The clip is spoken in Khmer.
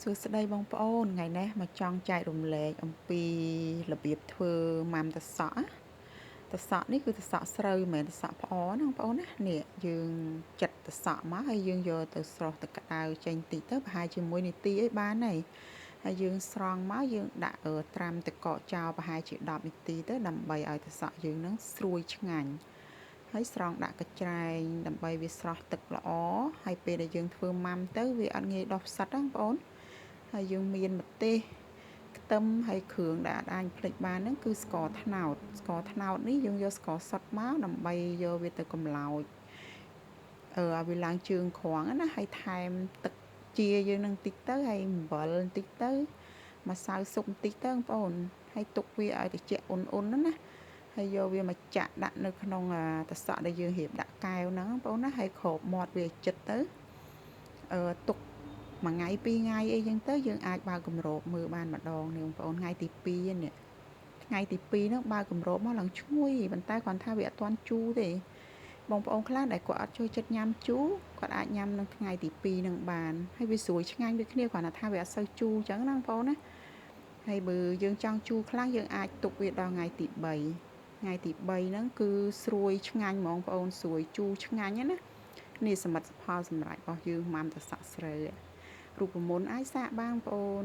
សួស្តីបងប្អូនថ្ងៃនេះមកចង់ចែករំលែកអំពីរបៀបធ្វើម៉ាំទឹកសក់ទឹកសក់នេះគឺទឹកសក់ស្រូវមិនមែនទឹកសក់ផ្អណាបងប្អូនណានេះយើងចិតទឹកសក់មកហើយយើងយកទៅស្រុះទឹកក្តៅចេញតិចទៅប្រហែលជា1នាទីអីបានហើយយើងស្រង់មកយើងដាក់ត្រាំទឹកកកចោលប្រហែលជា10នាទីទៅដើម្បីឲ្យទឹកសក់យើងនឹងស្រួយឆ្ងាញ់ហើយស្រង់ដាក់កញ្ច្រែងដើម្បីវាស្រស់ទឹកល្អហើយពេលដែលយើងធ្វើម៉ាំទៅវាអត់ងាយដុះផ្សិតណាបងប្អូនហើយយើងមានម្ទេសខ្ទឹមហើយគ្រឿងដែលអាចភ្លេចបានហ្នឹងគឺស្ករត្នោតនេះយើងយកស្ករសុទ្ធមកដើម្បីយកវាទៅកម្លោចឲ្យវាឡើងជើងក្រងណាហើយថែមទឹកជាយើងនឹងតិចទៅហើយអំបិលបន្តិចទៅម្សៅស៊ុបបន្តិចទៅបងប្អូនហើយទុកវាឲ្យត្រជាក់អ៊ុនៗណាហើយយកវាមកចាក់ដាក់នៅក្នុងទឹកសក់ដែលយើងរៀបដាក់កែវហ្នឹងបងប្អូនណាហើយគ្របមាត់វាជិតទៅទុក1ថ្ងៃ2ថ្ងៃអីចឹងទៅយើងអាចបើកគម្របមើលបានម្ដងនេះបងប្អូនថ្ងៃទី2នេះថ្ងៃទី2ហ្នឹងបើកគម្របមកឡើងឈ្ងុយប៉ុន្តែគ្រាន់ថាវាអត់ទាន់ជូរទេបងប្អូនខ្លះដែលគាត់អត់ចូលចិត្តញ៉ាំជូរគាត់អាចញ៉ាំនៅថ្ងៃទី2ហ្នឹងបានហើយវាស្រួយឆ្ងាញ់ដូចគ្នាគ្រាន់តែថាវាអត់សូវជូរចឹងណាបងប្អូនណាហើយបើយើងចង់ជូរខ្លាំងយើងអាចទុកវាដល់ថ្ងៃទី3ហ្នឹងគឺស្រួយឆ្ងាញ់ហ្មងបងប្អូនស្រួយជូរឆ្ងាញ់ណានេះសមិទ្ធផលសម្រាប់របស់យើងម៉ាំទឹកសក់ស្រូវរូបមន្តអាចសាកបានបងប្អូន